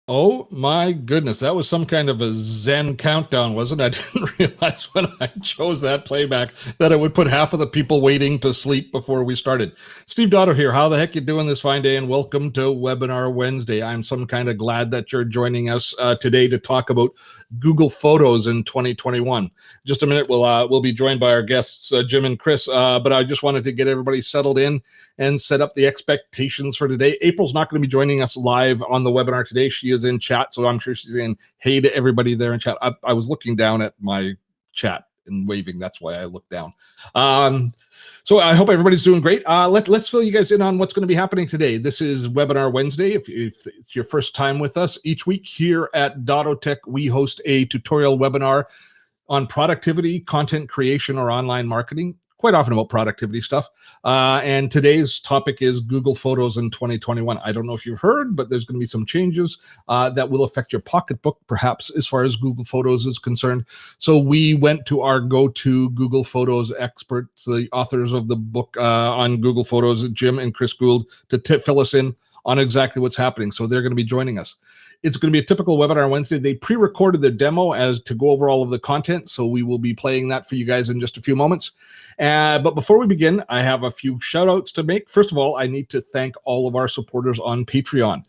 Oh my goodness, that was some kind of a Zen countdown, wasn't it? I didn't realize when I chose that playback that it would put half of the people waiting to sleep before we started. Steve Dotto here. How the heck you doing this fine day? And welcome to Webinar Wednesday. I'm some kind of glad that you're joining us today to talk about Google Photos in 2021. Just a minute, we'll be joined by our guests, Jim and Chris. But I just wanted to get everybody settled in and set up the expectations for today. April's not going to be joining us live on the webinar today. She is in chat, so I'm sure she's saying hey to everybody there in chat. I was looking down at my chat and waving. That's why I looked down. So I hope everybody's doing great. Let's fill you guys in on what's going to be happening today. This is Webinar Wednesday. If it's your first time with us, each week here at Dottotech, we host a tutorial webinar on productivity, content creation, or online marketing. Quite often about productivity stuff. And today's topic is Google Photos in 2021. I don't know if you've heard, but there's going to be some changes that will affect your pocketbook, perhaps, as far as Google Photos is concerned. So we went to our go-to Google Photos experts, the authors of the book on Google Photos, Jim and Chris Gould, to fill us in on exactly what's happening. So they're going to be joining us. It's going to be a typical Webinar Wednesday. They pre-recorded the demo as to go over all of the content, so we will be playing that for you guys in just a few moments. But before we begin, I have a few shout-outs to make. First of all, I need to thank all of our supporters on Patreon.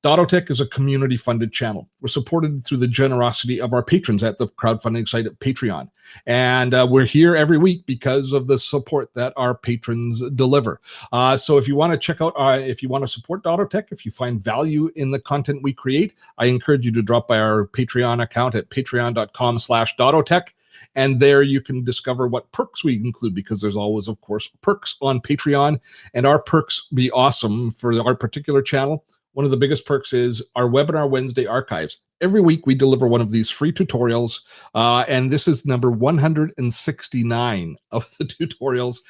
Dottotech is a community-funded channel. We're supported through the generosity of our patrons at the crowdfunding site at Patreon. And we're here every week because of the support that our patrons deliver. So if you want to check out, if you want to support Dottotech, if you find value in the content we create, I encourage you to drop by our Patreon account at patreon.com/Dottotech. And there you can discover what perks we include, because there's always, of course, perks on Patreon. And our perks be awesome for our particular channel. One of the biggest perks is our Webinar Wednesday archives. Every week we deliver one of these free tutorials, and this is number 169 of the tutorials.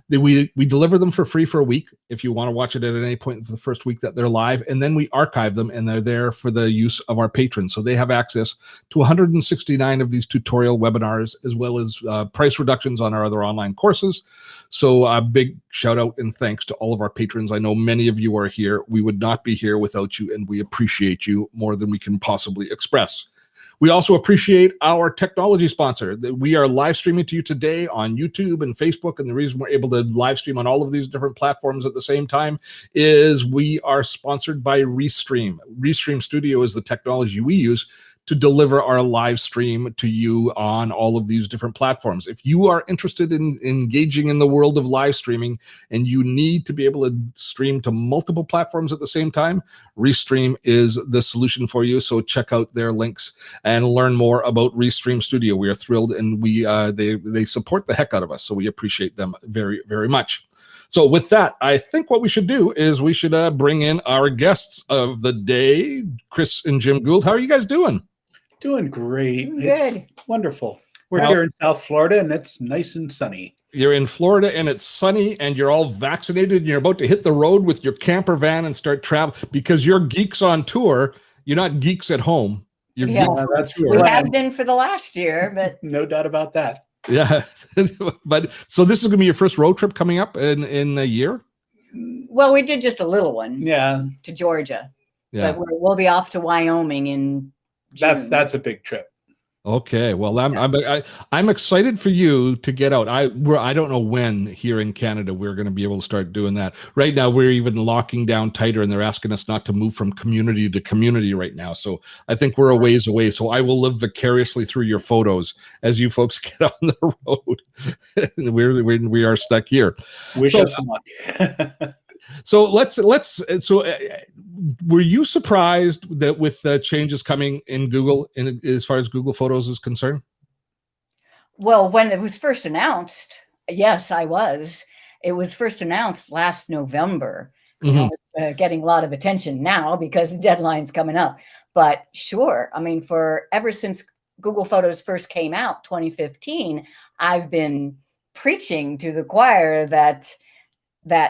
We deliver them for free for a week if you want to watch it at any point for the first week that they're live, and then we archive them and they're there for the use of our patrons. So they have access to 169 of these tutorial webinars, as well as price reductions on our other online courses. So a big shout out and thanks to all of our patrons. I know many of you are here. We would not be here without you, and we appreciate you more than we can possibly express. We also appreciate our technology sponsor. We are live streaming to you today on YouTube and Facebook, and the reason we're able to live stream on all of these different platforms at the same time is we are sponsored by Restream. Restream Studio is the technology we use to deliver our live stream to you on all of these different platforms. If you are interested in engaging in the world of live streaming and you need to be able to stream to multiple platforms at the same time, Restream is the solution for you. So check out their links and learn more about Restream Studio. We are thrilled, and they support the heck out of us. So we appreciate them very, very much. So with that, I think what we should do is we should bring in our guests of the day, Chris and Jim Gould. How are you guys doing? Doing great. Good. It's wonderful. We're here in South Florida, and it's nice and sunny. You're in Florida, and it's sunny, and you're all vaccinated, and you're about to hit the road with your camper van and start travel, because you're geeks on tour. You're not geeks at home. You're Yeah, that's we have been for the last year, but no doubt about that. Yeah. But so this is going to be your first road trip coming up in a year? well, we did just a little one Yeah, to Georgia, Yeah. but we'll be off to Wyoming in June. that's a big trip. Okay, well, I'm excited for you to get out. I don't know when here in Canada we're going to be able to start doing that. Right now, we're even locking down tighter, and they're asking us not to move from community to community right now. So I think we're a ways away. So I will live vicariously through your photos as you folks get on the road. we are stuck here. Wish us luck. So were you surprised that with the changes coming in Google, as far as Google Photos is concerned? Well, when it was first announced, yes, I was. It was first announced last November. You know, it's getting a lot of attention now because the deadline's coming up. But sure, I mean, ever since Google Photos first came out, 2015, I've been preaching to the choir that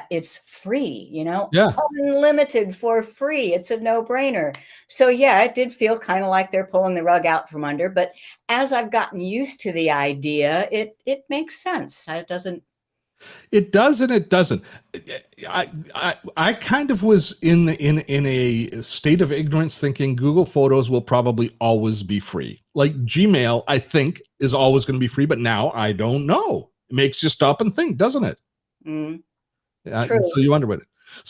it's free, you know, Yeah. unlimited for free. It's a no-brainer. So yeah, it did feel kind of like they're pulling the rug out from under. But as I've gotten used to the idea, it makes sense. It doesn't. It does and it doesn't. I kind of was in a state of ignorance thinking Google Photos will probably always be free. Like Gmail, I think is always going to be free, but now I don't know. It makes you stop and think, doesn't it? Mm, So you wonder what.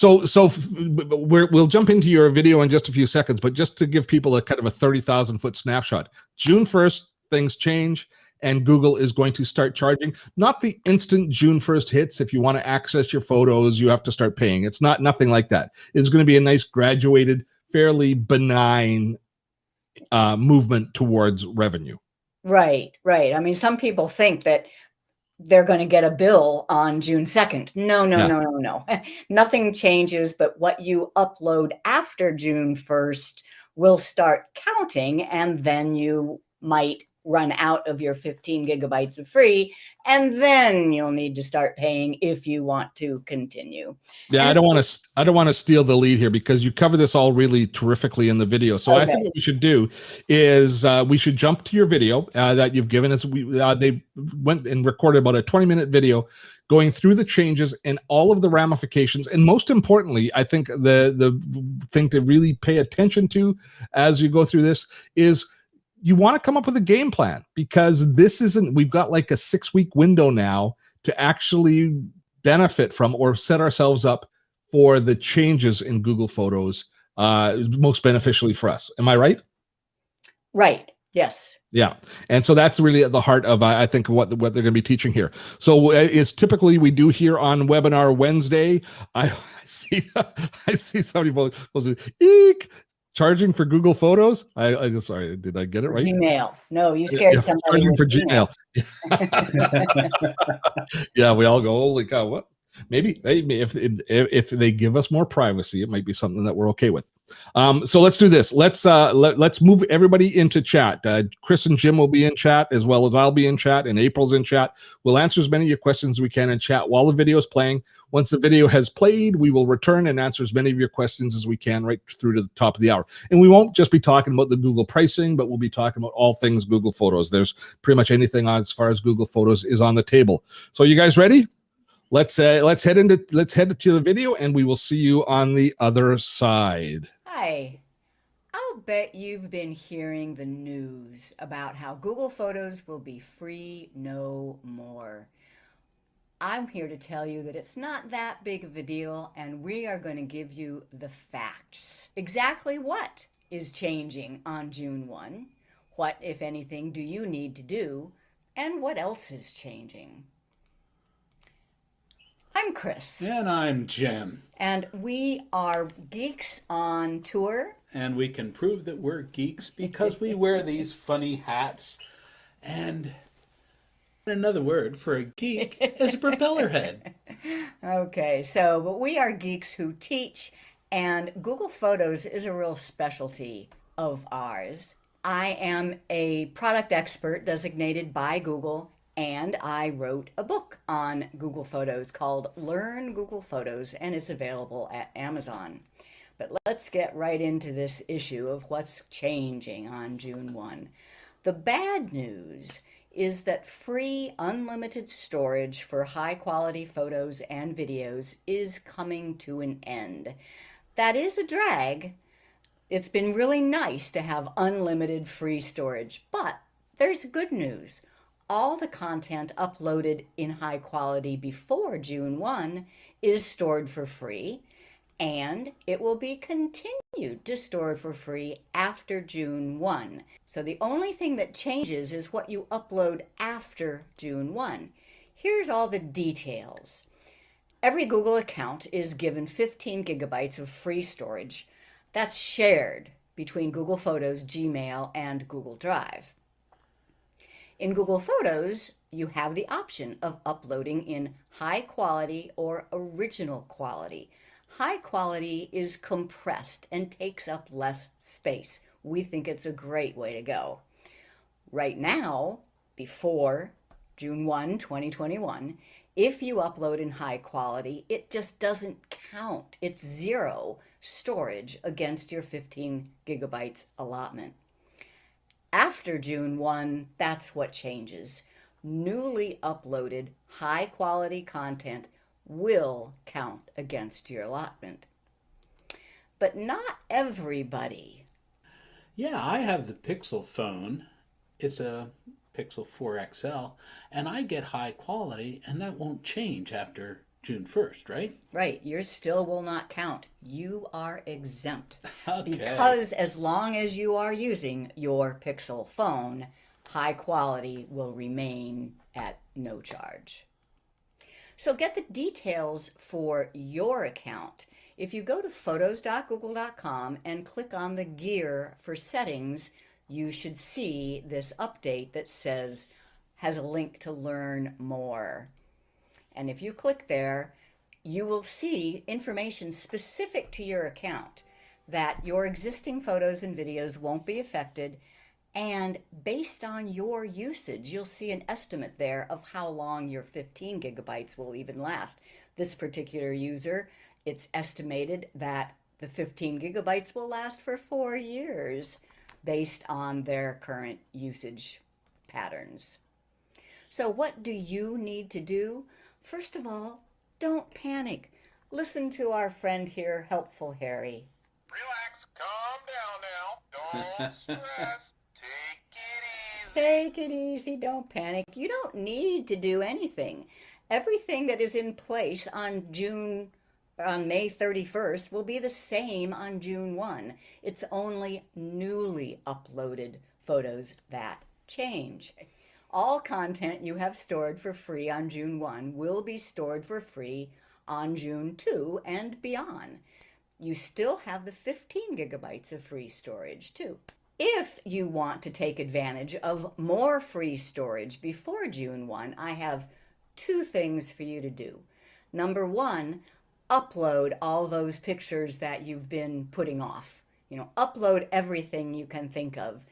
We'll jump into your video in just a few seconds, but just to give people a kind of a 30,000 foot snapshot, June 1st, things change and Google is going to start charging, not the instant June 1st hits. If you want to access your photos, you have to start paying. It's nothing like that. It's going to be a nice graduated, fairly benign movement towards revenue. Right. I mean, some people think that they're going to get a bill on June 2nd. No. Nothing changes, but what you upload after June 1st will start counting, and then you might run out of your 15 gigabytes of free, and then you'll need to start paying if you want to continue. Yeah, I don't want to steal the lead here because you cover this all really terrifically in the video. So I think what we should do is we should jump to your video that you've given us. They went and recorded about a 20-minute video going through the changes and all of the ramifications. And most importantly, I think the thing to really pay attention to as you go through this is you want to come up with a game plan, because we've got like a 6-week window now to actually benefit from or set ourselves up for the changes in Google Photos most beneficially for us. Am I right? Right. Yes. Yeah. And so that's really at the heart of, I think, what they're going to be teaching here. So it's typically we do here on webinar Wednesday. I see somebody posted, eek, charging for Google Photos. I just sorry, did I get it right? Gmail. No, you scared somebody. Charging for Gmail. Yeah, we all go, holy cow, what? Maybe if they give us more privacy, it might be something that we're okay with. So let's do this. Let's move everybody into chat. Chris and Jim will be in chat, as well as I'll be in chat, and April's in chat. We'll answer as many of your questions as we can in chat while the video is playing. Once the video has played, we will return and answer as many of your questions as we can right through to the top of the hour. And we won't just be talking about the Google pricing, but we'll be talking about all things Google Photos. There's pretty much anything on as far as Google Photos is on the table. So you guys ready? Let's head into the video, and we will see you on the other side. Hi. I'll bet you've been hearing the news about how Google Photos will be free no more. I'm here to tell you that it's not that big of a deal, and we are going to give you the facts. Exactly what is changing on June 1? What, if anything, do you need to do? And what else is changing? I'm Chris. And I'm Jim. And we are Geeks on Tour. And we can prove that we're geeks because we wear these funny hats. And another word for a geek is a propeller head. Okay, but we are geeks who teach, and Google Photos is a real specialty of ours. I am a product expert designated by Google, and I wrote a book on Google Photos called Learn Google Photos, and it's available at Amazon. But let's get right into this issue of what's changing on June 1. The bad news is that free unlimited storage for high-quality photos and videos is coming to an end. That is a drag. It's been really nice to have unlimited free storage, but there's good news. All the content uploaded in high quality before June 1 is stored for free, and it will be continued to store for free after June 1. So the only thing that changes is what you upload after June 1. Here's all the details. Every Google account is given 15 gigabytes of free storage. That's shared between Google Photos, Gmail, and Google Drive. In Google Photos, you have the option of uploading in high quality or original quality. High quality is compressed and takes up less space. We think it's a great way to go. Right now, before June 1, 2021, if you upload in high quality, it just doesn't count. It's zero storage against your 15 gigabytes allotment. After June 1, that's what changes. newly uploaded high quality content will count against your allotment. But not everybody. Yeah, I have the Pixel phone. It's a Pixel 4 XL, and I get high quality, and that won't change after June 1st, right? Right, yours still will not count. You are exempt. Okay. Because as long as you are using your Pixel phone, high quality will remain at no charge. So get the details for your account. If you go to photos.google.com and click on the gear for settings, you should see this update that has a link to learn more. And if you click there, you will see information specific to your account, that your existing photos and videos won't be affected. And based on your usage, you'll see an estimate there of how long your 15 gigabytes will even last. This particular user, it's estimated that the 15 gigabytes will last for 4 years based on their current usage patterns. So what do you need to do? First of all, don't panic. Listen to our friend here, Helpful Harry. Relax, calm down now. Don't stress. Take it easy, don't panic. You don't need to do anything. Everything that is in place on May 31st will be the same on June 1. It's only newly uploaded photos that change. All content you have stored for free on June 1 will be stored for free on June 2 and beyond. You still have the 15 gigabytes of free storage too. If you want to take advantage of more free storage before June 1, I have 2 things for you to do. Number 1, upload all those pictures that you've been putting off. Upload everything you can think of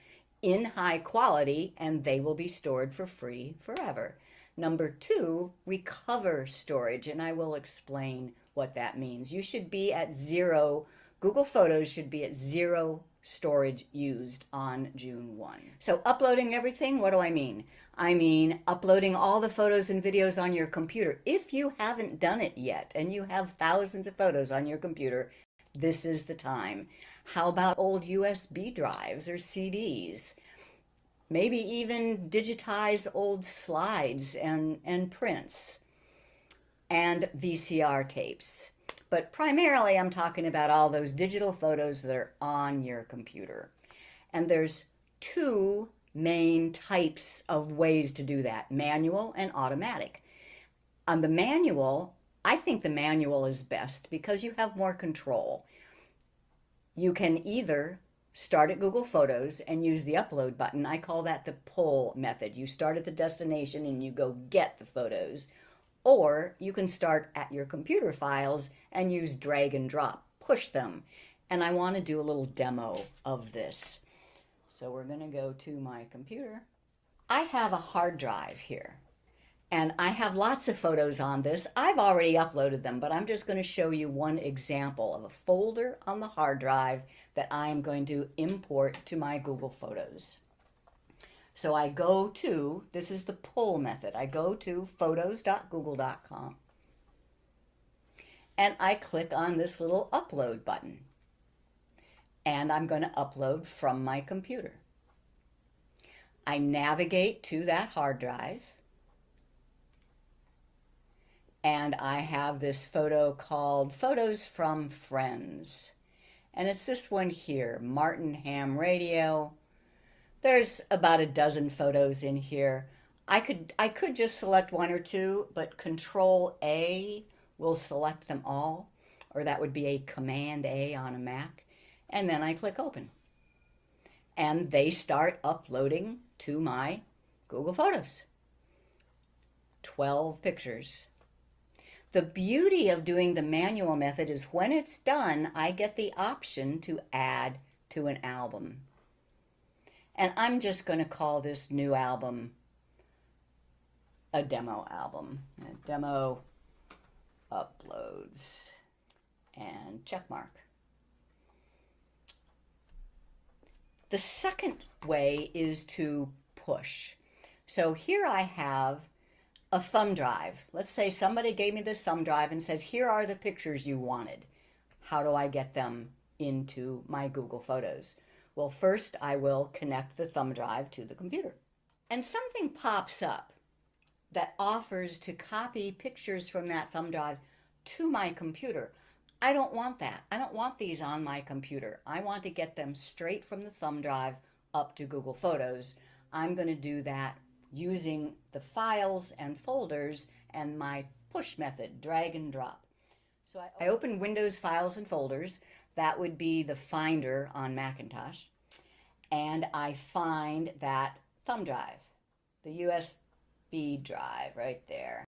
in high quality, and they will be stored for free forever. Number 2, recover storage, and I will explain what that means. You should be at 0. Google Photos should be at 0 storage used on June 1. So uploading everything, what do I mean? I mean uploading all the photos and videos on your computer. If you haven't done it yet and you have thousands of photos on your computer, this is the time. How about old USB drives or CDs? Maybe even digitize old slides and prints and VCR tapes. But primarily I'm talking about all those digital photos that are on your computer. And there's 2 main types of ways to do that, manual and automatic. On the manual, I think the manual is best because you have more control. You can either start at Google Photos and use the upload button. I call that the pull method. You start at the destination and you go get the photos. Or you can start at your computer files and use drag and drop, push them. And I want to do a little demo of this. So we're going to go to my computer. I have a hard drive here, and I have lots of photos on this. I've already uploaded them, but I'm just going to show you one example of a folder on the hard drive that I am going to import to my Google Photos. So I go to, this is the pull method, I go to photos.google.com and I click on this little upload button. And I'm going to upload from my computer. I navigate to that hard drive and I have this photo called Photos from Friends. And it's this one here, Martin Ham Radio. There's about a dozen photos in here. I could just select 1 or 2, but Control A will select them all, or that would be a Command A on a Mac, and then I click open. And they start uploading to my Google Photos. 12 pictures. The beauty of doing the manual method is when it's done, I get the option to add to an album. And I'm just going to call this new album a demo album. A demo uploads and check mark. The second way is to push. So here I have a thumb drive. Let's say somebody gave me this thumb drive and says, here are the pictures you wanted. How do I get them into my Google Photos? Well, first I will connect the thumb drive to the computer. And something pops up that offers to copy pictures from that thumb drive to my computer. I don't want that. I don't want these on my computer. I want to get them straight from the thumb drive up to Google Photos. I'm going to do that using the files and folders and my push method, drag and drop. So I open Windows Files and Folders. That would be the Finder on Macintosh. And I find that thumb drive, the USB drive right there.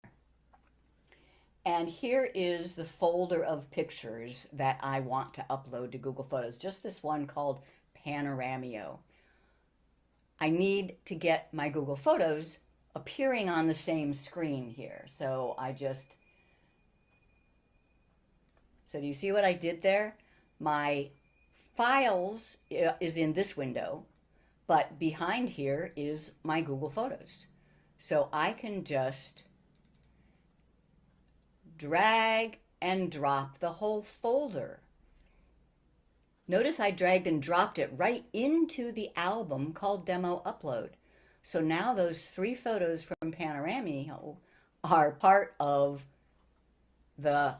And here is the folder of pictures that I want to upload to Google Photos, just this one called Panoramio. I need to get my Google Photos appearing on the same screen here. So do you see what I did there? My Files is in this window, but behind here is my Google Photos. So I can just drag and drop the whole folder. Notice I dragged and dropped it right into the album called Demo Upload. So now those 3 photos from Panoramio are part of the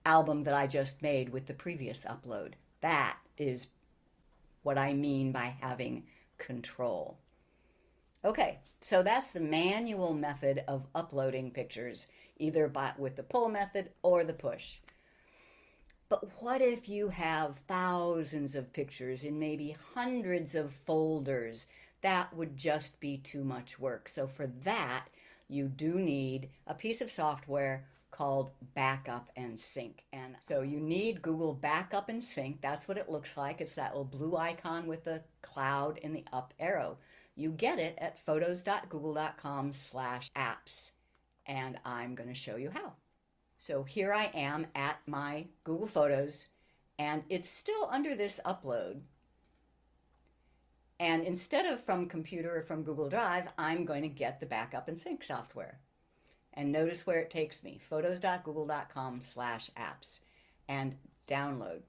album that I just made with the previous upload. That is what I mean by having control. Okay, so that's the manual method of uploading pictures, either with the pull method or the push. But what if you have thousands of pictures in maybe hundreds of folders? That would just be too much work. So for that, you do need a piece of software called Backup and Sync. And so you need Google Backup and Sync. That's what it looks like. It's that little blue icon with the cloud in the up arrow. You get it at photos.google.com/apps. And I'm going to show you how. So here I am at my Google Photos, and it's still under this upload. And instead of from computer or from Google Drive, I'm going to get the Backup and Sync software. And notice where it takes me, photos.google.com/apps, and download.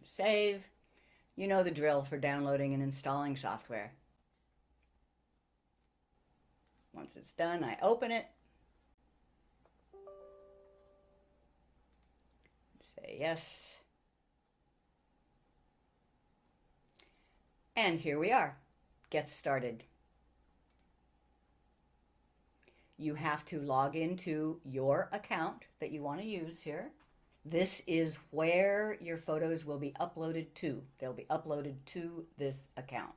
Save. You know the drill for downloading and installing software. Once it's done, I open it. Say yes. And here we are. Get started. You have to log into your account that you want to use here. This is where your photos will be uploaded to. They'll be uploaded to this account.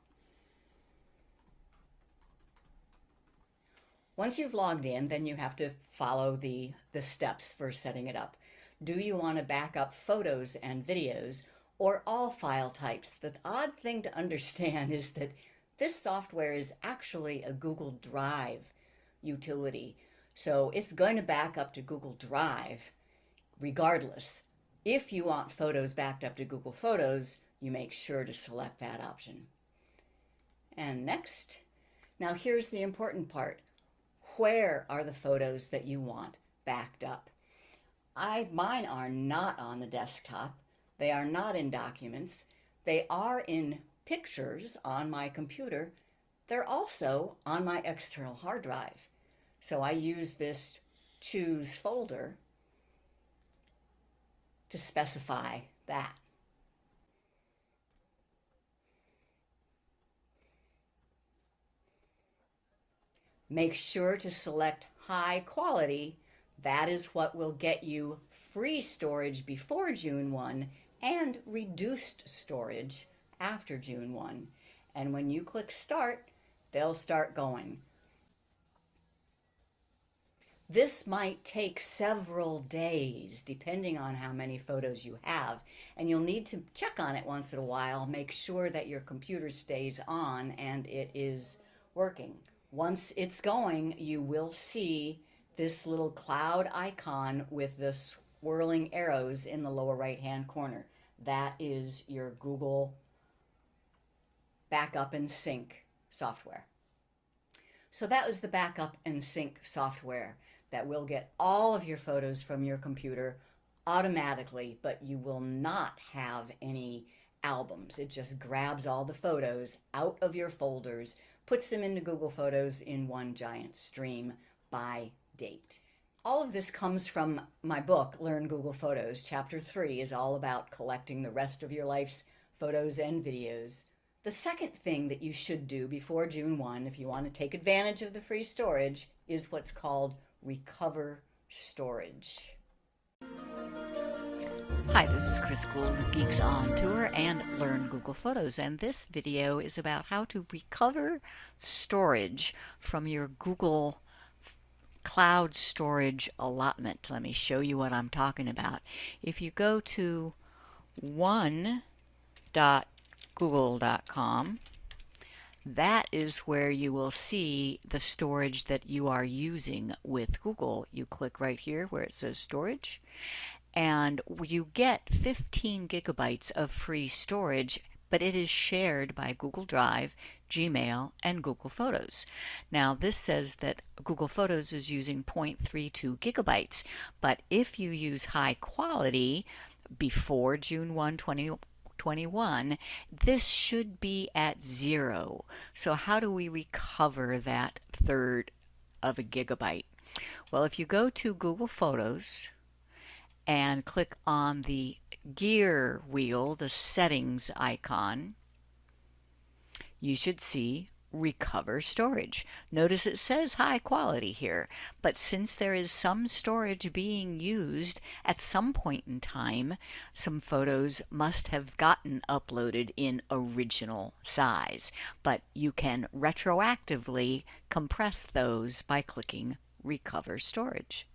Once you've logged in, then you have to follow the steps for setting it up. Do you want to back up photos and videos or all file types? The odd thing to understand is that this software is actually a Google Drive utility. So it's going to back up to Google Drive regardless. If you want photos backed up to Google Photos, you make sure to select that option. And next. Now here's the important part. Where are the photos that you want backed up? Mine are not on the desktop. They are not in documents. They are in pictures on my computer. They're also on my external hard drive. So I use this choose folder to specify that. Make sure to select high quality. That is what will get you free storage before June 1 and reduced storage after June 1. And when you click start, they'll start going. This might take several days, depending on how many photos you have, and you'll need to check on it once in a while, make sure that your computer stays on and it is working. Once it's going, you will see this little cloud icon with the swirling arrows in the lower right-hand corner. That is your Google Backup and Sync software. So that was the backup and sync software that will get all of your photos from your computer automatically, but you will not have any albums. It just grabs all the photos out of your folders, puts them into Google Photos in one giant stream by date. All of this comes from my book, Learn Google Photos. Chapter 3 is all about collecting the rest of your life's photos and videos. The second thing that you should do before June 1, if you want to take advantage of the free storage, is what's called recover storage. Hi, this is Chris Gould with Geeks on Tour and Learn Google Photos, and this video is about how to recover storage from your Google Cloud storage allotment. Let me show you what I'm talking about. If you go to one.google.com, that is where you will see the storage that you are using with Google. You click right here where it says storage, and you get 15 gigabytes of free storage, but it is shared by Google Drive, Gmail, and Google Photos. Now this says that Google Photos is using 0.32 gigabytes, but if you use high quality before June 1, 2021, this should be at 0. So how do we recover that third of a gigabyte? Well, if you go to Google Photos and click on the gear wheel, the settings icon, you should see recover storage. Notice it says high quality here, but since there is some storage being used at some point in time, some photos must have gotten uploaded in original size, but you can retroactively compress those by clicking recover storage.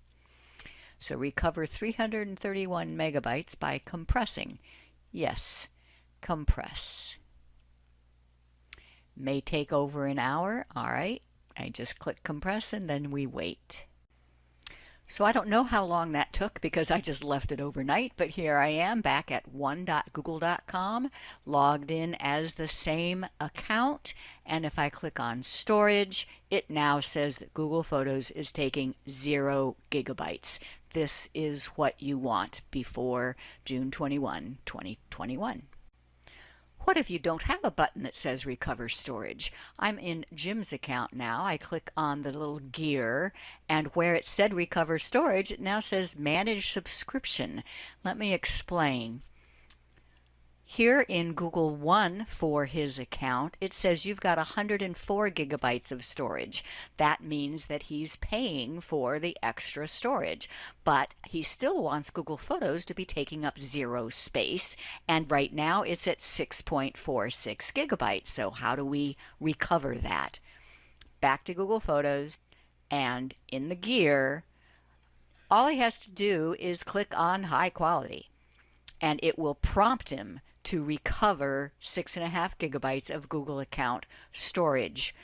So recover 331 megabytes by compressing. Yes, compress. May take over an hour. All right, I just click compress and then we wait. So I don't know how long that took because I just left it overnight, but here I am back at one.google.com, logged in as the same account, and if I click on storage, it now says that Google Photos is taking 0 gigabytes. This is what you want before June 21, 2021. What if you don't have a button that says recover storage? I'm in Jim's account now. I click on the little gear, and where it said recover storage, it now says manage subscription. Let me explain. Here in Google One for his account, it says you've got 104 gigabytes of storage. That means that he's paying for the extra storage, but he still wants Google Photos to be taking up 0 space, and right now it's at 6.46 gigabytes. So how do we recover that? Back to Google Photos, and in the gear, all he has to do is click on high quality, and it will prompt him to recover 6.5 gigabytes of Google account storage.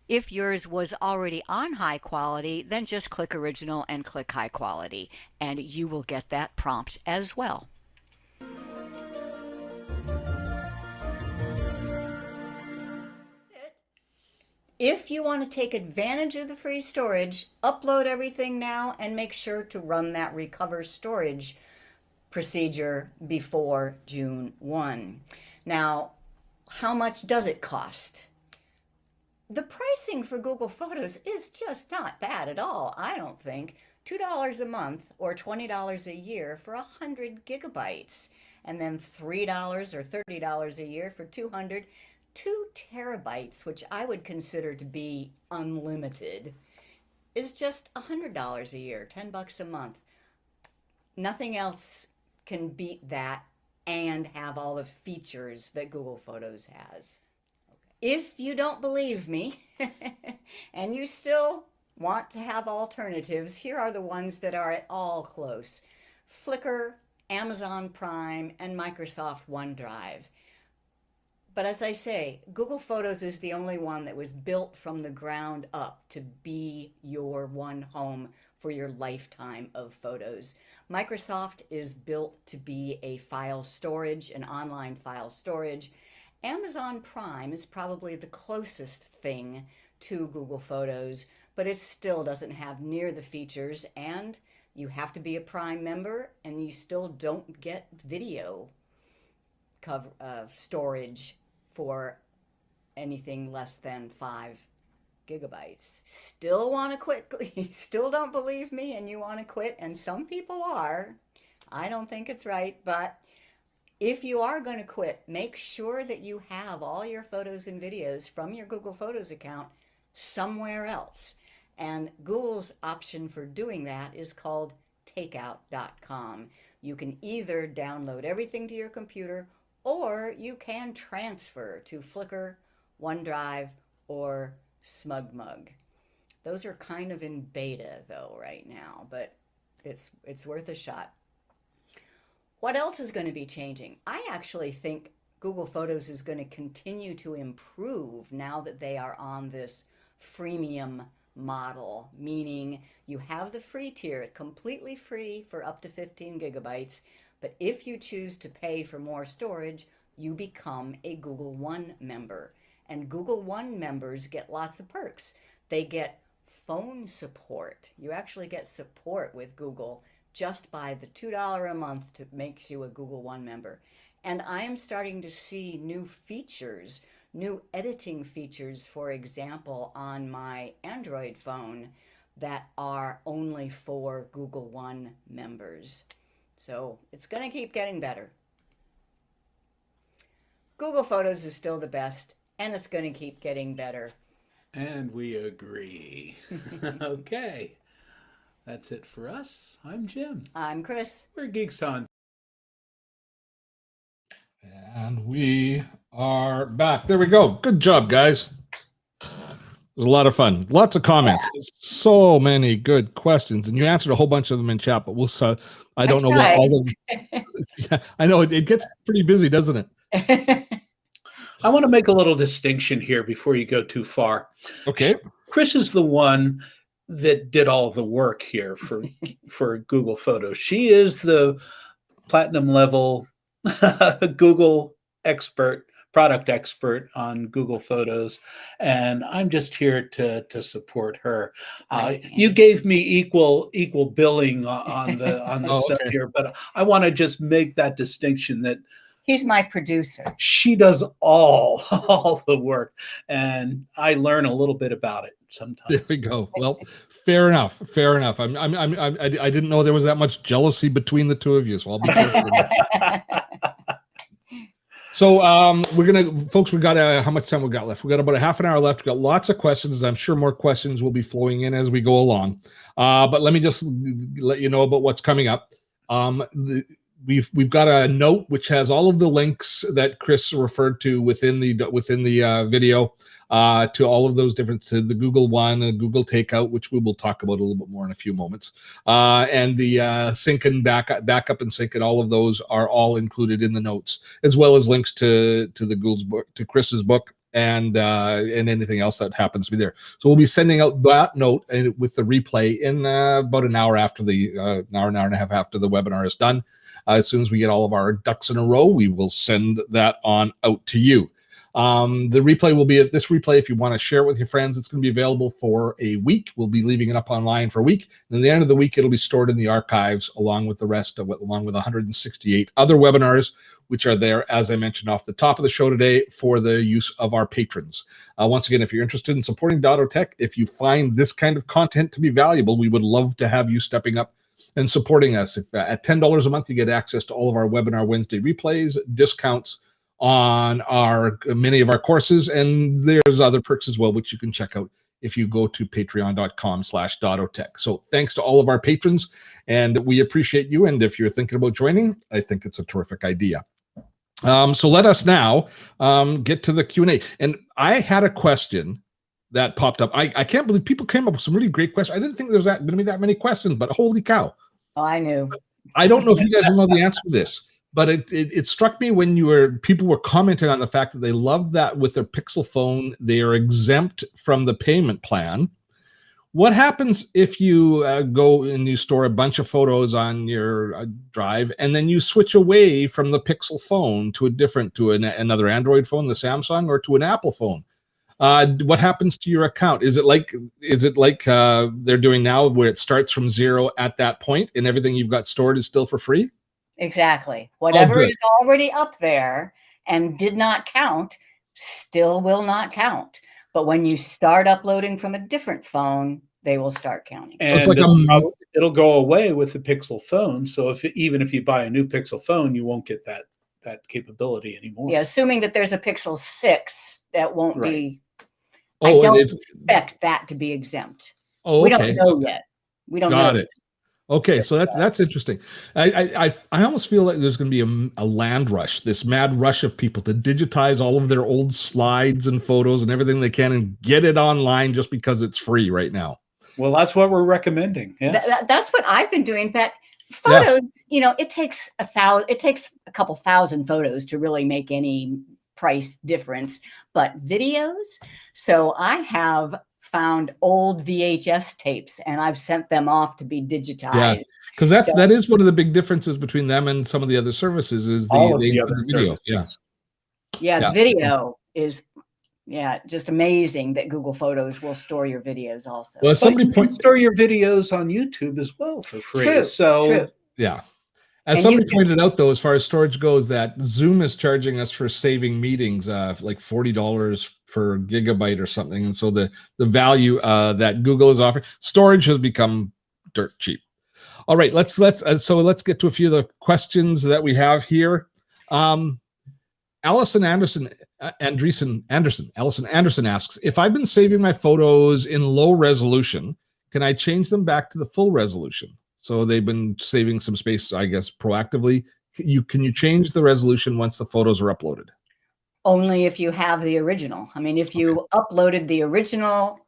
If yours was already on high quality, then just click original and click high quality, and you will get that prompt as well. If you want to take advantage of the free storage, upload everything now and make sure to run that recover storage procedure before June 1. Now, how much does it cost? The pricing for Google Photos is just not bad at all, I don't think. $2 a month or $20 a year for 100 gigabytes, and then $3 or $30 a year for 200. 2 terabytes, which I would consider to be unlimited, is just $100 a year, $10 a month. Nothing else can beat that and have all the features that Google Photos has. Okay. If you don't believe me and you still want to have alternatives, here are the ones that are at all close. Flickr, Amazon Prime, and Microsoft OneDrive. But as I say, Google Photos is the only one that was built from the ground up to be your one home for your lifetime of photos. Microsoft is built to be a file storage, an online file storage, Amazon Prime is probably the closest thing to Google Photos, but it still doesn't have near the features, and you have to be a Prime member, and you still don't get video cover storage for anything less than 5 GB. Still want to quit? You still don't believe me and you want to quit? And some people are. I don't think it's right, but if you are going to quit, make sure that you have all your photos and videos from your Google Photos account somewhere else. And Google's option for doing that is called takeout.com. You can either download everything to your computer, or you can transfer to Flickr, OneDrive, or SmugMug. Those are kind of in beta though right now, but it's worth a shot. What else is going to be changing? I actually think Google Photos is going to continue to improve now that they are on this freemium model, meaning you have the free tier, completely free for up to 15 GB, but if you choose to pay for more storage, you become a Google One member. And Google One members get lots of perks. They get phone support. You actually get support with Google just by the $2 a month to makes you a Google One member. And I am starting to see new features, new editing features, for example, on my Android phone that are only for Google One members. So it's going to keep getting better. Google Photos is still the best, and it's going to keep getting better. And we agree. Okay. That's it for us. I'm Jim. I'm Chris. We're Geeks on. And we are back. There we go. Good job, guys. It was a lot of fun. Lots of comments. So many good questions. And you answered a whole bunch of them in chat, but we'll I don't know what all of them. Yeah, I know it gets pretty busy, doesn't it? I want to make a little distinction here before you go too far. Okay. Chris is the one that did all the work here for Google Photos. She is the platinum level Google expert, product expert on Google Photos, and I'm just here to support her. You gave me equal billing on the stuff okay. here, but I want to just make that distinction that He's my producer. she does all the work, and I learn a little bit about it sometimes. There we go. Well, fair enough. Fair enough. I didn't know there was that much jealousy between the two of you, so I'll be careful. So we're gonna, folks. We got how much time we got left? We got about a half an hour left. We got lots of questions. I'm sure more questions will be flowing in as we go along. But let me just let you know about what's coming up. We've got a note which has all of the links that Chris referred to within the video to all of those different, to the Google One and Google Takeout, which we will talk about a little bit more in a few moments, and the sync and backup and sync, and all of those are all included in the notes, as well as links to the Google's book, to Chris's book, and anything else that happens to be there. So we'll be sending out that note with the replay in about an hour after the an hour and a half after the webinar is done. As soon as we get all of our ducks in a row, we will send that on out to you. The replay will be at this replay. If you want to share it with your friends, it's going to be available for a week. We'll be leaving it up online for a week. And at the end of the week, it'll be stored in the archives along with the rest of it, along with 168 other webinars, which are there, as I mentioned off the top of the show today, for the use of our patrons. Once again, if you're interested in supporting Dotto Tech, if you find this kind of content to be valuable, we would love to have you stepping up and supporting us. If at $10 a month, you get access to all of our Webinar Wednesday replays, discounts on many of our courses, and there's other perks as well, which you can check out if you go to patreon.com/dottotech. So thanks to all of our patrons, and we appreciate you. And if you're thinking about joining, I think it's a terrific idea. So let us now get to the Q&A. And I had a question that popped up. I can't believe people came up with some really great questions. I didn't think there was going to be that many questions, but holy cow. Oh, I knew. I don't know if you guys will know the answer to this, but it struck me when people were commenting on the fact that they love that with their Pixel phone, they are exempt from the payment plan, What happens if you go and you store a bunch of photos on your drive, and then you switch away from the Pixel phone to another Android phone, the Samsung, or to an Apple phone? What happens to your account? Is it like they're doing now, where it starts from zero at that point, and everything you've got stored is still for free? Exactly. Whatever good. is already up there and did not count still will not count. But when you start uploading from a different phone, they will start counting. And So it's like it'll go away with the Pixel phone. So even if you buy a new Pixel phone, you won't get that capability anymore. Yeah, assuming that there's a Pixel 6, that won't Right. be. Oh, I don't it's- expect that to be exempt. Oh, We okay. don't know yet. We don't Got know. it. Okay, so that's interesting. I almost feel like there's going to be a land rush, this mad rush of people to digitize all of their old slides and photos and everything they can and get it online just because it's free right now. Well, that's what we're recommending. Yes. That's what I've been doing. But Yeah. photos, it takes a couple thousand photos to really make any price difference. But videos, so I have found old VHS tapes and I've sent them off to be digitized. Yeah, because that is one of the big differences between them and some of the other services is All of the the other video. services. Yeah, video is just amazing that Google Photos will store your videos also. Well, But you can store your videos on YouTube as well for free. True, So true. Yeah. As And somebody you can- pointed out, though, as far as storage goes, that Zoom is charging us for saving meetings, like $40 per gigabyte or something. And so the value that Google is offering, storage has become dirt cheap. All right, let's get to a few of the questions that we have here. Allison Anderson asks, if I've been saving my photos in low resolution, can I change them back to the full resolution? So they've been saving some space, I guess, proactively. Can you change the resolution once the photos are uploaded? Only if you have the original. I mean, if you uploaded the original,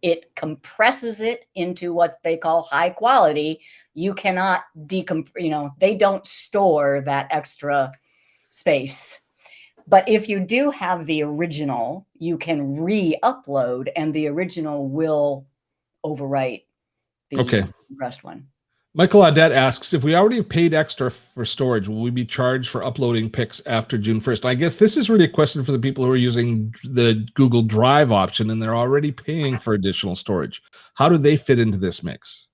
it compresses it into what they call high quality. You cannot they don't store that extra space. But if you do have the original, you can re-upload and the original will overwrite the compressed one. Michael Audette asks, if we already have paid extra for storage, will we be charged for uploading pics after June 1st? I guess this is really a question for the people who are using the Google Drive option and they're already paying for additional storage. How do they fit into this mix?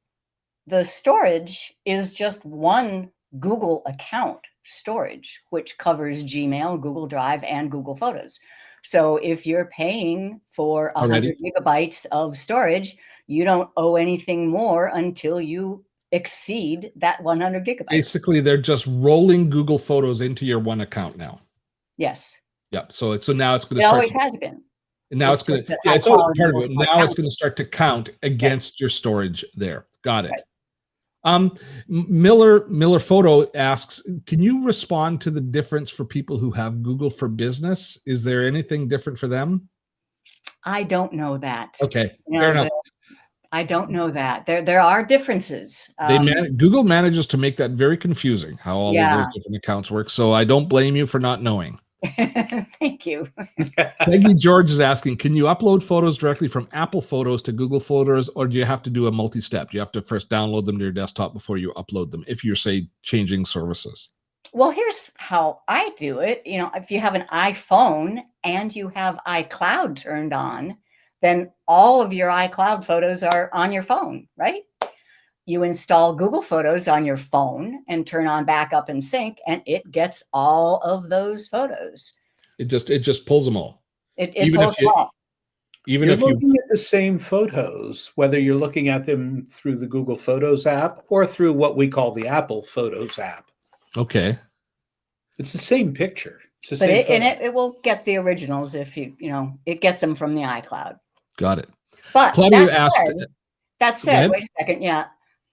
The storage is just one Google account storage, which covers Gmail, Google Drive, and Google Photos. So if you're paying for 100 gigabytes of storage, you don't owe anything more until you exceed that 100 gigabytes. Basically, they're just rolling Google Photos into your one account now. Yes. Yep. So now it's going to It start. always has been. And now it's going to. Yeah, it's all part of it. Now it's going to start to count against your storage there. Got it. Right. Miller Photo asks, can you respond to the difference for people who have Google for Business? Is there anything different for them? I don't know that. Okay, fair enough. I don't know that. There are differences. Google manages to make that very confusing, how all of those different accounts work. So I don't blame you for not knowing. Thank you. Peggy George is asking, can you upload photos directly from Apple Photos to Google Photos, or do you have to do a multi-step? Do you have to first download them to your desktop before you upload them if you're, say, changing services? Well, here's how I do it. If you have an iPhone and you have iCloud turned on, then all of your iCloud photos are on your phone, right? You install Google Photos on your phone and turn on backup and sync, and it gets all of those photos. It just pulls them all. It pulls them all. Even if you're looking at the same photos, whether you're looking at them through the Google Photos app or through what we call the Apple Photos app. Okay. It's the same picture. It's the but same it will get the originals if it gets them from the iCloud. Got it. But Claudia that said, wait a second. Yeah.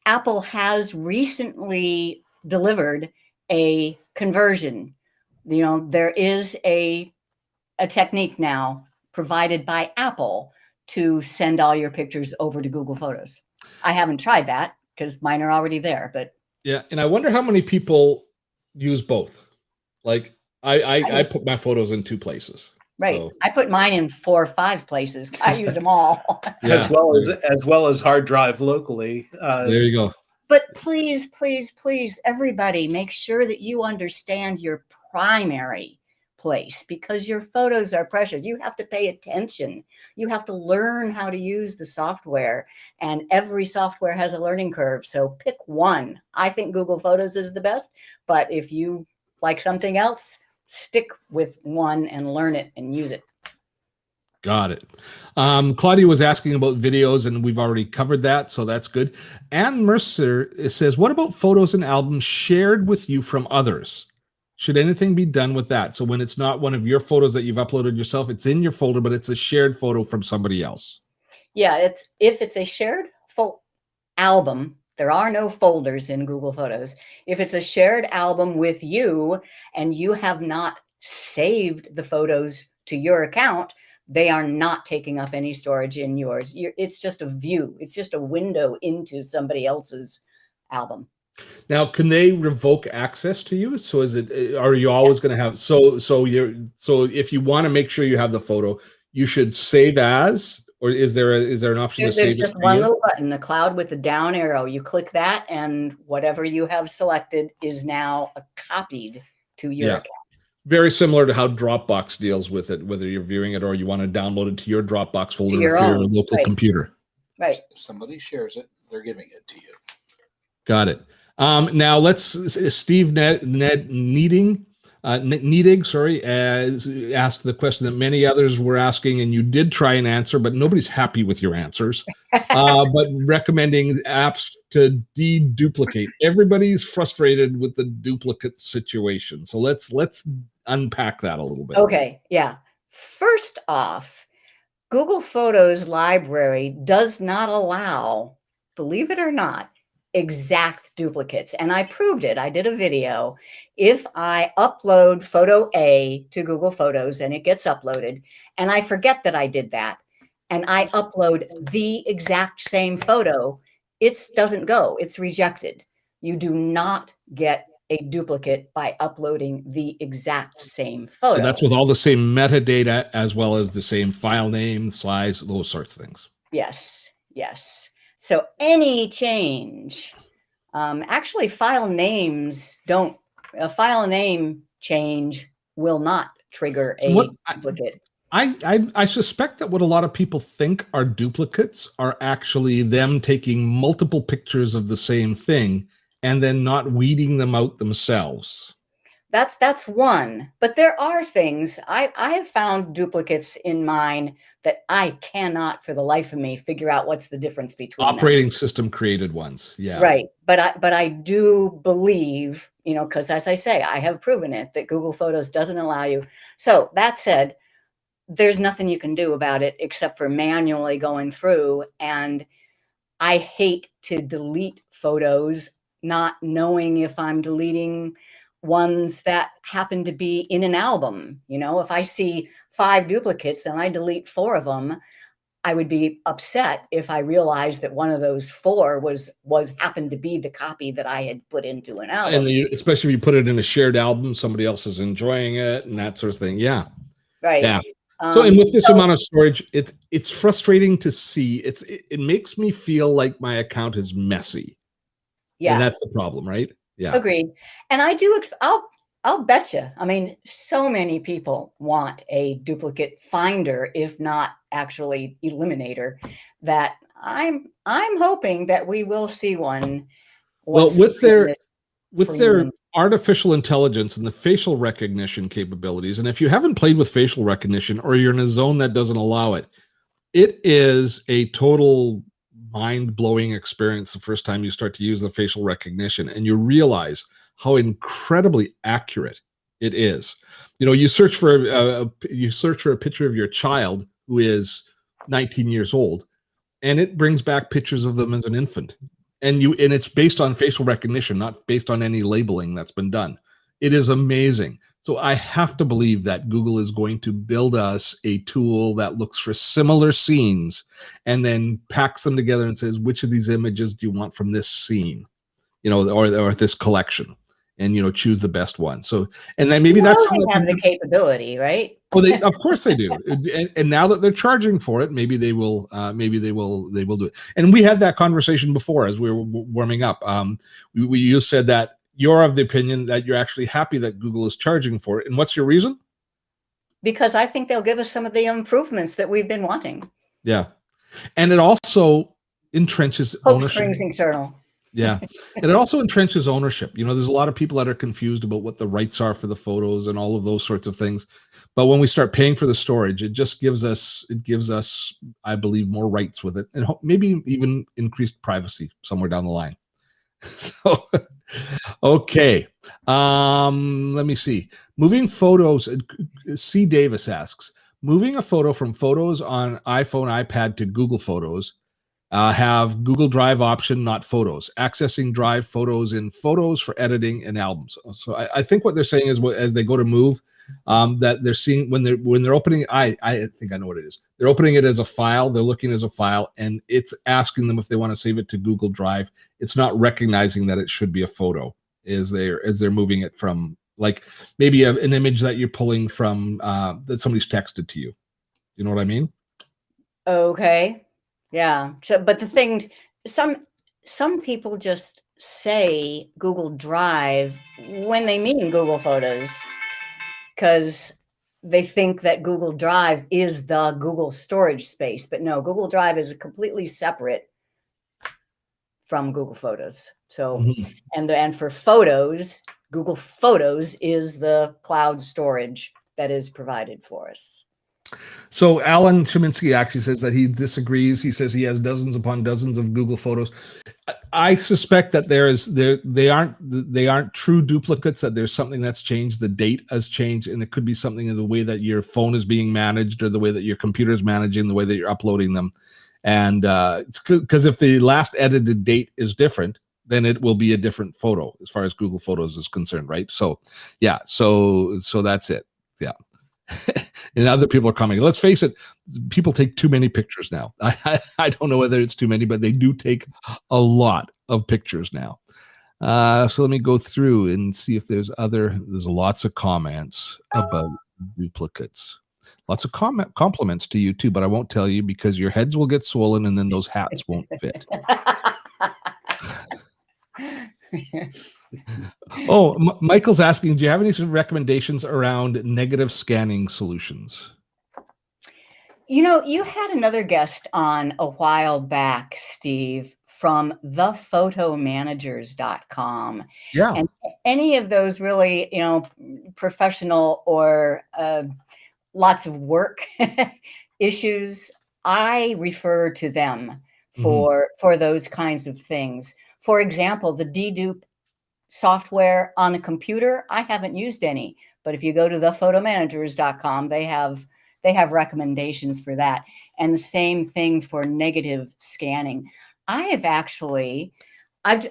Apple has recently delivered a conversion. There is a technique now provided by Apple to send all your pictures over to Google Photos. I haven't tried that because mine are already there, but yeah. And I wonder how many people use both. Like I put my photos in two places. Right. So, I put mine in 4 or 5 places. I use them all. yeah, as well as hard drive locally. there you go. But please, please, please, everybody, make sure that you understand your primary place because your photos are precious. You have to pay attention. You have to learn how to use the software, and every software has a learning curve. So pick one. I think Google Photos is the best, but if you like something else, stick with one and learn it and use it. Got it. Claudia was asking about videos, and we've already covered that, so that's good. Ann Mercer says, what about photos and albums shared with you from others? Should anything be done with that? So when it's not one of your photos that you've uploaded yourself, it's in your folder, but it's a shared photo from somebody else. Yeah, if it's a shared album, there are no folders in Google Photos. If it's a shared album with you and you have not saved the photos to your account, they are not taking up any storage in yours. It's just a view. It's just a window into somebody else's album. Now, can they revoke access to you? So are you always going to have, so if you want to make sure you have the photo, you should save as, or is there an option to save There's just one little button, the cloud with the down arrow. You click that and whatever you have selected is now copied to your account. Very similar to how Dropbox deals with it, whether you're viewing it or you want to download it to your Dropbox folder to your for your local computer. Right. If somebody shares it, they're giving it to you. Got it. Now let's Steve Needing, asked the question that many others were asking, and you did try and answer, but nobody's happy with your answers. But recommending apps to deduplicate. Everybody's frustrated with the duplicate situation. So let's unpack that a little bit. Okay. Yeah. First off, Google Photos library does not allow, believe it or not, exact duplicates. And I proved it. I did a video. If I upload photo A to Google Photos and it gets uploaded, and I forget that I did that, and I upload the exact same photo, it doesn't go. It's rejected. You do not get a duplicate by uploading the exact same photo. So that's with all the same metadata as well as the same file name, size, those sorts of things. Yes. Yes. So any change, actually file names don't, a file name change will not trigger a duplicate. I suspect that what a lot of people think are duplicates are actually them taking multiple pictures of the same thing and then not weeding them out themselves. That's one, but there are things I have found duplicates in mine that I cannot for the life of me figure out what's the difference between operating system created ones. Yeah. Right. But I do believe, because as I say, I have proven it that Google Photos doesn't allow you. So that said, there's nothing you can do about it except for manually going through. And I hate to delete photos, not knowing if I'm deleting ones that happen to be in an album. If I see 5 duplicates and I delete 4 of them, I would be upset if I realized that one of those 4 was happened to be the copy that I had put into an album. And especially if you put it in a shared album, somebody else is enjoying it and that sort of thing. Yeah. Right. Yeah. So, and with this amount of storage, it's frustrating to see. It makes me feel like my account is messy. Yeah. And that's the problem, right? Yeah. Agreed. And I do, I'll bet you. I mean, so many people want a duplicate finder, if not actually eliminator, that I'm hoping that we will see one. Well, with their artificial intelligence and the facial recognition capabilities, and if you haven't played with facial recognition or you're in a zone that doesn't allow it, it is a total mind-blowing experience the first time you start to use the facial recognition and you realize how incredibly accurate it is. You search for a picture of your child who is 19 years old, and it brings back pictures of them as an infant. And it's based on facial recognition, not based on any labeling that's been done. It is amazing. So I have to believe that Google is going to build us a tool that looks for similar scenes and then packs them together and says, which of these images do you want from this scene, or this collection, and choose the best one. So, and then maybe that's have the capability, right? Well, of course they do, and now that they're charging for it, maybe they will. Maybe they will do it. And we had that conversation before as we were warming up. You said that you're of the opinion that you're actually happy that Google is charging for it. And what's your reason? Because I think they'll give us some of the improvements that we've been wanting. Yeah, and it also entrenches Hope ownership. springs eternal. Yeah. And it also entrenches ownership. There's a lot of people that are confused about what the rights are for the photos and all of those sorts of things. But when we start paying for the storage, it just gives us, I believe, more rights with it, and maybe even increased privacy somewhere down the line. So, okay. Let me see. Moving photos. C. Davis asks, moving a photo from photos on iPhone, iPad to Google Photos. Have Google Drive option, not Photos. Accessing Drive photos in Photos for editing and albums. So I think what they're saying is, as they go to move, that they're seeing when they're opening. I think I know what it is. They're opening it as a file. They're looking as a file, and it's asking them if they want to save it to Google Drive. It's not recognizing that it should be a photo as they're moving it from, like, maybe an image that you're pulling from that somebody's texted to you. You know what I mean? Okay. Yeah. So, but the thing, some people just say Google Drive when they mean Google Photos, because they think that Google Drive is the Google storage space. But no, Google Drive is completely separate from Google Photos. So, and for photos, Google Photos is the cloud storage that is provided for us. So Alan Cheminsky actually says that he disagrees. He says he has dozens upon dozens of Google Photos. I suspect that they aren't true duplicates, that there's something that's changed. The date has changed, and it could be something in the way that your phone is being managed, or the way that your computer is managing, the way that you're uploading them. And it's because if the last edited date is different, then it will be a different photo as far as Google Photos is concerned, right? So yeah, so that's it. Yeah. And other people are commenting. Let's face it, people take too many pictures now. I don't know whether it's too many, but they do take a lot of pictures now. So let me go through and see if there's lots of comments about duplicates. Lots of compliments to you too, but I won't tell you because your heads will get swollen and then those hats won't fit. Oh, Michael's asking, do you have any sort of recommendations around negative scanning solutions? You had another guest on a while back, Steve, from thephotomanagers.com. Yeah. And any of those really, professional or lots of work issues, I refer to them for those kinds of things. For example, the dedupe software on a computer, I haven't used any, but if you go to thephotomanagers.com, they have recommendations for that. And the same thing for negative scanning. I've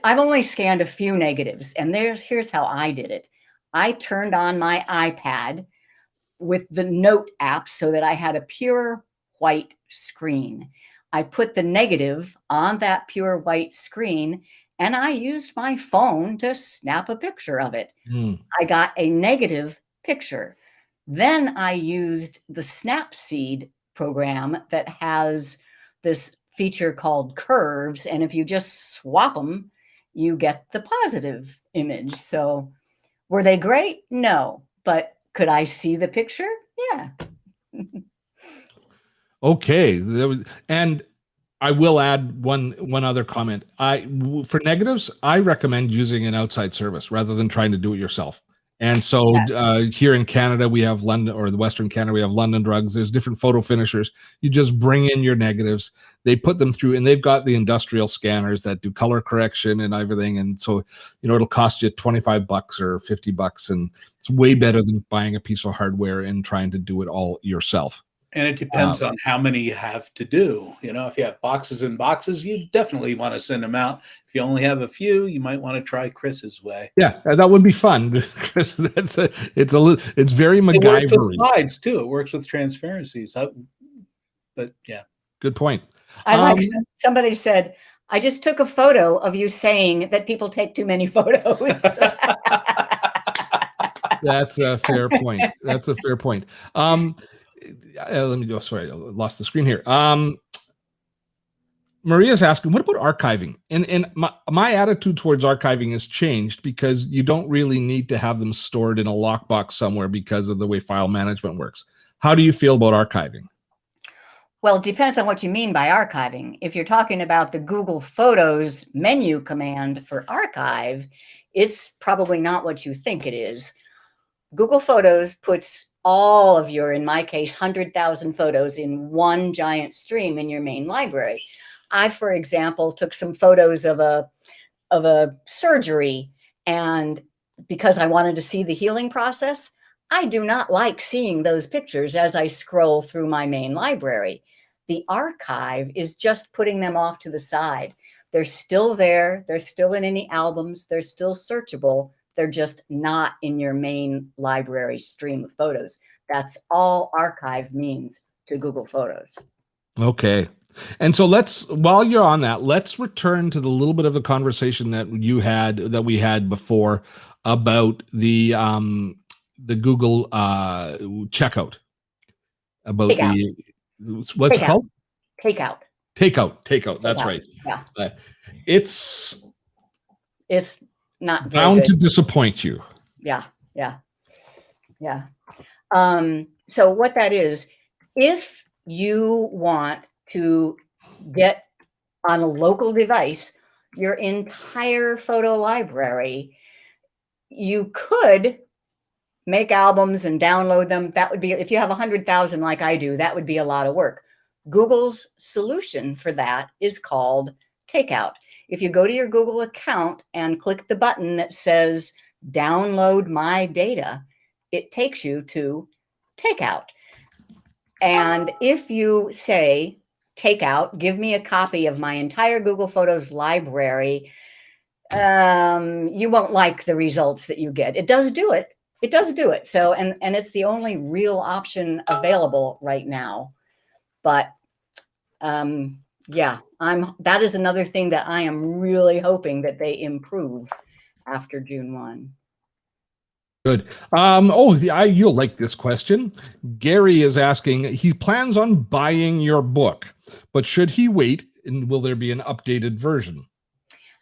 only scanned a few negatives, and here's how I did it. I turned on my iPad with the Note app so that I had a pure white screen. I put the negative on that pure white screen, and I used my phone to snap a picture of it. I got a negative picture. Then I used the Snapseed program that has this feature called curves. And if you just swap them, you get the positive image. So were they great? No. But could I see the picture? Yeah. Okay. And I will add one other comment. For negatives, I recommend using an outside service rather than trying to do it yourself. And so here in Canada, we have London, or the Western Canada, we have London Drugs. There's different photo finishers. You just bring in your negatives. They put them through, and they've got the industrial scanners that do color correction and everything. And so, it'll cost you $25 or $50, and it's way better than buying a piece of hardware and trying to do it all yourself. And it depends on how many you have to do. If you have boxes and boxes, you definitely want to send them out. If you only have a few, you might want to try Chris's way. Yeah, that would be fun. Chris, it's very MacGyver-y. It works with slides too. It works with transparencies. But yeah, good point. I like somebody said, I just took a photo of you saying that people take too many photos. That's a fair point. That's a fair point. Let me go. Sorry, I lost the screen here. Maria's asking, what about archiving? And my attitude towards archiving has changed because you don't really need to have them stored in a lockbox somewhere because of the way file management works. How do you feel about archiving? Well, it depends on what you mean by archiving. If you're talking about the Google Photos menu command for archive, it's probably not what you think it is. Google Photos puts all of your, in my case, 100,000 photos in one giant stream in your main library. I, for example, took some photos of a surgery, and because I wanted to see the healing process, I do not like seeing those pictures as I scroll through my main library. The archive is just putting them off to the side. They're still there. They're still in any albums. They're still searchable. They're just not in your main library stream of photos. That's all archive means to Google Photos. Okay. And so while you're on that, let's return to the little bit of the conversation that we had before about the Google checkout, about Takeout. What's it called? Takeout. Takeout. That's right. Yeah. It's not very bound good. to disappoint you. Yeah. So what that is, if you want to get on a local device your entire photo library, you could make albums and download them. That would be, if you have 100,000 like I do, that would be a lot of work. Google's solution for that is called Takeout. If you go to your Google account and click the button that says download my data, it takes you to Takeout. And if you say, Takeout, give me a copy of my entire Google Photos library, you won't like the results that you get. It does do it. It does do it. So, and it's the only real option available right now. But yeah, that is another thing that I am really hoping that they improve after June 1. Good. You'll like this question. Gary is asking, he plans on buying your book, but should he wait, and will there be an updated version?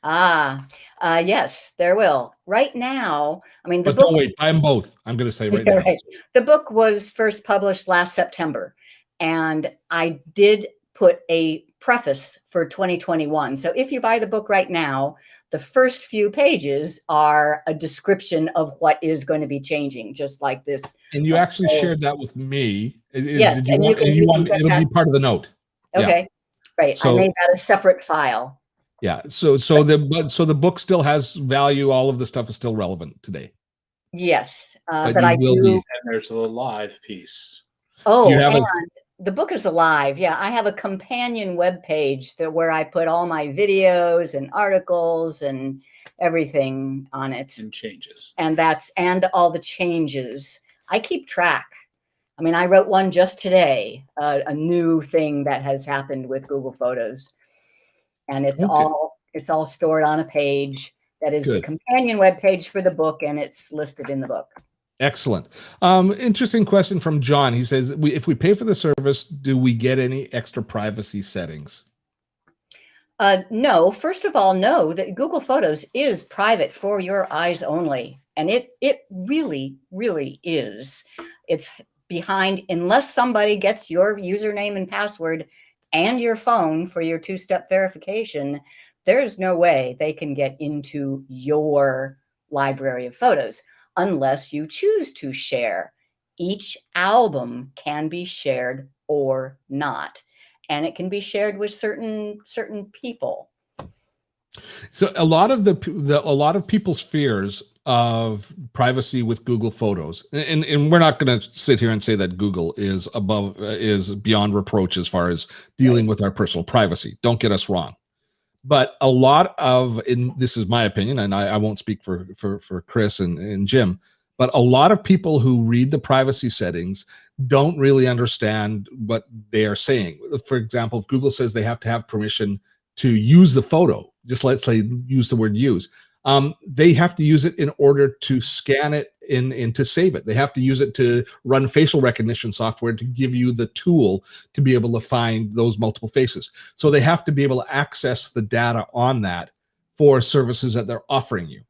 Yes, there will. Right now, I mean, but don't wait, buy them both. I'm going to say right now. Right. The book was first published last September, and I did put a preface for 2021. So if you buy the book right now, the first few pages are a description of what is going to be changing, just like this. And you actually shared that with me. Yes, it'll be part of the note. Okay, yeah. Right. So, I made that a separate file. Yeah. So the book still has value. All of the stuff is still relevant today. Yes, but I do. And there's a live piece. Oh, and the book is alive. Yeah, I have a companion webpage where I put all my videos and articles and everything on it. And changes. And all the changes. I keep track. I mean, I wrote one just today, a new thing that has happened with Google Photos. And it's all stored on a page that is the companion webpage for the book, and it's listed in the book. Excellent. Interesting question from John. He says, if we pay for the service, do we get any extra privacy settings? No. First of all, know that Google Photos is private for your eyes only. And it really, really is. It's behind, unless somebody gets your username and password and your phone for your two-step verification, there is no way they can get into your library of photos unless you choose to share. Each album can be shared or not, and it can be shared with certain people. So a lot of people's fears of privacy with Google Photos, and we're not going to sit here and say that Google is beyond reproach as far as dealing with our personal privacy. Don't get us wrong. But a lot of, and this is my opinion, and I won't speak for Chris and Jim, but a lot of people who read the privacy settings don't really understand what they are saying. For example, if Google says they have to have permission to use the photo, just let's say use the word use, they have to use it in order to scan it in to save it. They have to use it to run facial recognition software to give you the tool to be able to find those multiple faces. So they have to be able to access the data on that for services that they're offering you,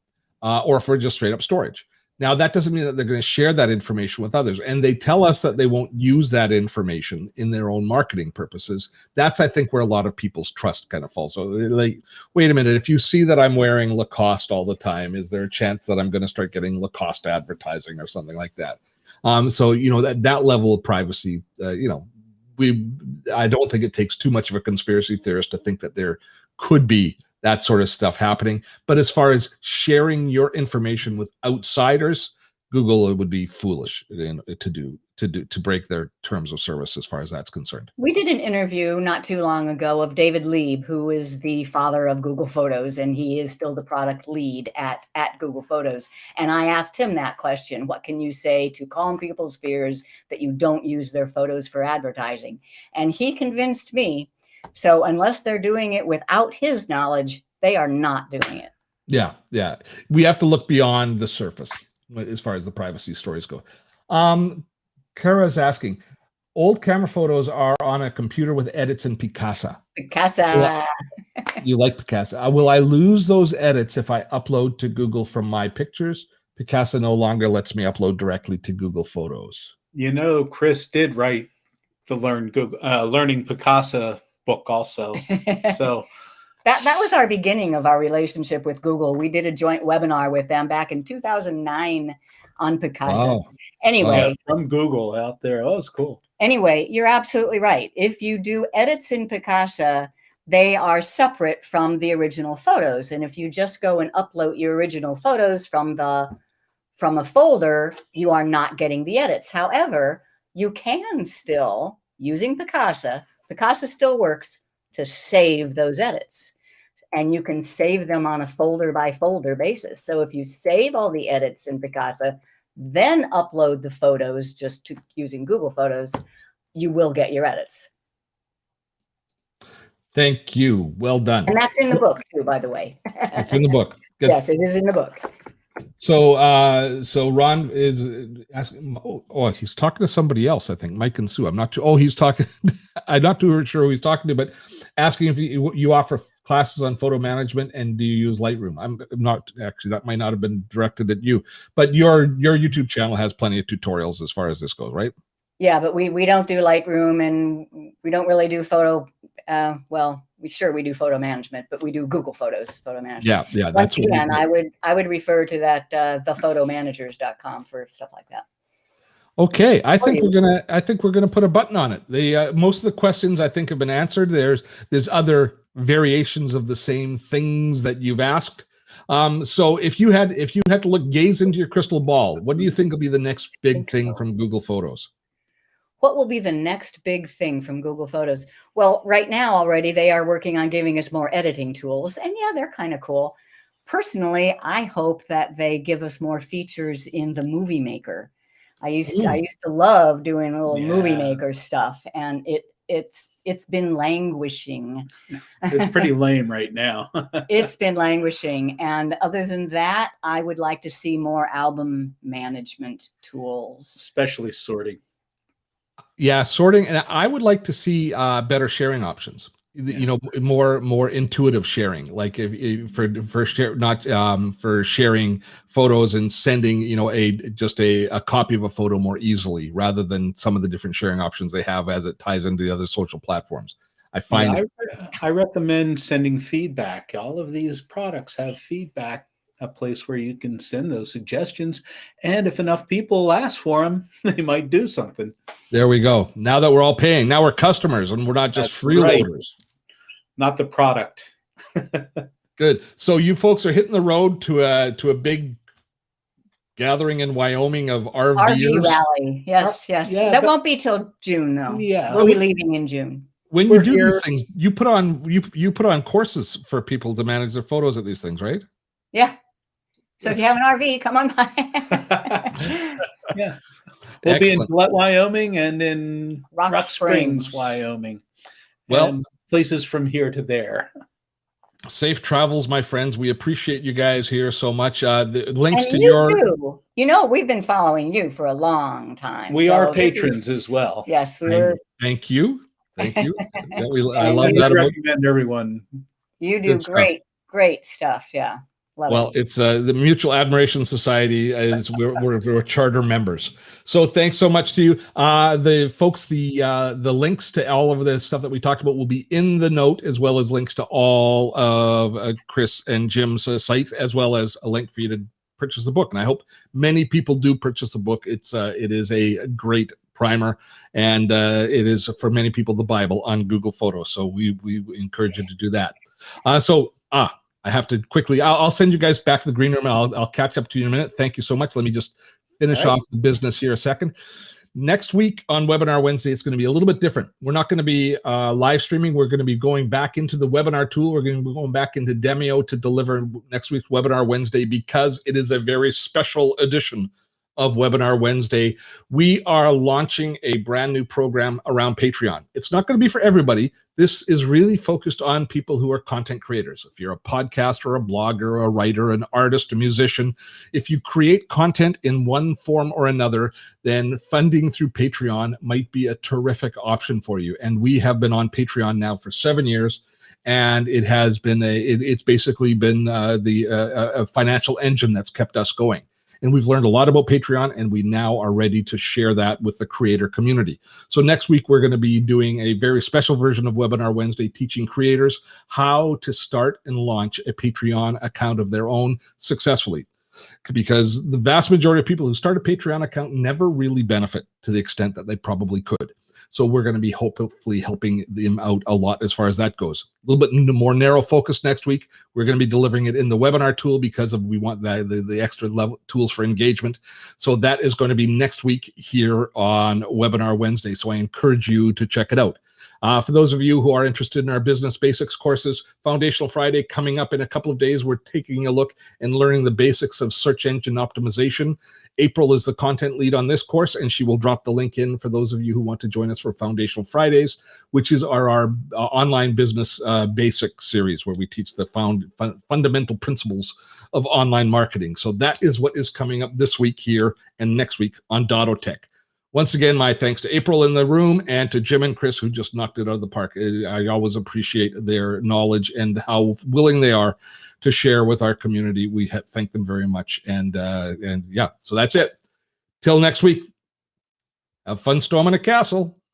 or for just straight up storage. Now, that doesn't mean that they're going to share that information with others. And they tell us that they won't use that information in their own marketing purposes. That's, I think, where a lot of people's trust kind of falls. So, like, wait a minute, if you see that I'm wearing Lacoste all the time, is there a chance that I'm going to start getting Lacoste advertising or something like that? So, you know, that level of privacy, you know, I don't think it takes too much of a conspiracy theorist to think that there could be that sort of stuff happening. But as far as sharing your information with outsiders, Google would be foolish to break their terms of service as far as that's concerned. We did an interview not too long ago of David Lieb, who is the father of Google Photos, and he is still the product lead at Google Photos. And I asked him that question: what can you say to calm people's fears that you don't use their photos for advertising? And he convinced me. So unless they're doing it without his knowledge, they are not doing it. Yeah. We have to look beyond the surface as far as the privacy stories go. Kara's asking, old camera photos are on a computer with edits in Picasa. Picasa. You like Picasa. Will I lose those edits if I upload to Google from my pictures? Picasa no longer lets me upload directly to Google Photos. You know, Chris did write the Learning Picasa book also. So that was our beginning of our relationship with Google. We did a joint webinar with them back in 2009 on Picasa. Wow. Anyway, from Google out there. Oh, it's cool. Anyway, you're absolutely right. If you do edits in Picasa, they are separate from the original photos. And if you just go and upload your original photos from a folder, you are not getting the edits. However, you can still, using Picasa still works to save those edits. And you can save them on a folder by folder basis. So if you save all the edits in Picasa, then upload the photos just to using Google Photos, you will get your edits. Thank you. Well done. And that's in the book too, by the way. It's in the book. Good. Yes, it is in the book. So Ron is asking. Oh, he's talking to somebody else. I think Mike and Sue. I'm not. He's talking. I'm not too sure who he's talking to, but asking if you offer classes on photo management and do you use Lightroom? I'm not actually. That might not have been directed at you, but your YouTube channel has plenty of tutorials as far as this goes, right? Yeah, but we don't do Lightroom, and we don't really do photo. Well, we do photo management, but we do Google Photos photo management. Yeah. Once again, I would refer to that thephotomanagers.com for stuff like that. Okay, I think we're gonna put a button on it. The most of the questions I think have been answered. There's other variations of the same things that you've asked. So if you had to gaze into your crystal ball, what do you think will be the next big thing from Google Photos? What will be the next big thing from Google Photos? Well, right now already they are working on giving us more editing tools, and yeah, they're kind of cool. Personally, I hope that they give us more features in the Movie Maker. I used to love doing little Movie Maker stuff, and it's been languishing. It's pretty lame right now. It's been languishing, and other than that, I would like to see more album management tools, especially sorting. Yeah, sorting, and I would like to see better sharing options. You know, more intuitive sharing, like if for sharing photos and sending, you know, a copy of a photo more easily, rather than some of the different sharing options they have as it ties into the other social platforms. I recommend sending feedback. All of these products have feedback, a place where you can send those suggestions, and if enough people ask for them, they might do something. There we go. Now that we're all paying, now we're customers, and we're not just freeloaders. Not the product. Good. So you folks are hitting the road to a big gathering in Wyoming of RVers. RV rally. Yes. Yeah, that won't be till June though. Yeah, we'll be leaving in June. When you do these things, you put on courses for people to manage their photos at these things, right? Yeah. So if you have an RV, come on by. Yeah. We'll be in Gillette, Wyoming, and in Rock Springs, Wyoming. Well, and places from here to there. Safe travels, my friends. We appreciate you guys here so much. The links And to you your too. You know, we've been following you for a long time. We so are this patrons is- as well. Yes, we were. Thank you. Thank you. Yeah, I And love I that about. recommend everyone. You do Good stuff. great stuff. Yeah. Love Well, it. it's the Mutual Admiration Society is we're charter members. So thanks so much to you, the folks. The links to all of the stuff that we talked about will be in the note, as well as links to all of Chris and Jim's sites, as well as a link for you to purchase the book. And I hope many people do purchase the book. It is a great primer, and it is for many people the Bible on Google Photos. So we encourage you to do that. I have to quickly, I'll send you guys back to the green room. I'll catch up to you in a minute. Thank you so much. Let me just finish off the business here a second. Next week on Webinar Wednesday, it's going to be a little bit different. We're not going to be live streaming. We're going to be going back into the webinar tool. We're going to be going back into Demio to deliver next week's Webinar Wednesday, because it is a very special edition of Webinar Wednesday. We are launching a brand new program around Patreon. It's not going to be for everybody. This is really focused on people who are content creators. If you're a podcaster, a blogger, a writer, an artist, a musician, if you create content in one form or another, then funding through Patreon might be a terrific option for you. And we have been on Patreon now for 7 years. And it has been it's basically been a financial engine that's kept us going. And we've learned a lot about Patreon, and we now are ready to share that with the creator community. So next week, we're going to be doing a very special version of Webinar Wednesday, teaching creators how to start and launch a Patreon account of their own successfully. Because the vast majority of people who start a Patreon account never really benefit to the extent that they probably could. So we're going to be hopefully helping them out a lot as far as that goes. A little bit more narrow focus next week. We're going to be delivering it in the webinar tool, because we want the extra level tools for engagement. So that is going to be next week here on Webinar Wednesday. So I encourage you to check it out. For those of you who are interested in our business basics courses, Foundational Friday coming up in a couple of days. We're taking a look and learning the basics of search engine optimization. April is the content lead on this course, and she will drop the link in for those of you who want to join us for Foundational Fridays, which is our online business basic series, where we teach the fundamental principles of online marketing. So that is what is coming up this week here and next week on Dotto Tech. Once again, my thanks to April in the room, and to Jim and Chris, who just knocked it out of the park. I always appreciate their knowledge and how willing they are to share with our community. We thank them very much. And yeah, so that's it. Till next week. Have fun storming a castle.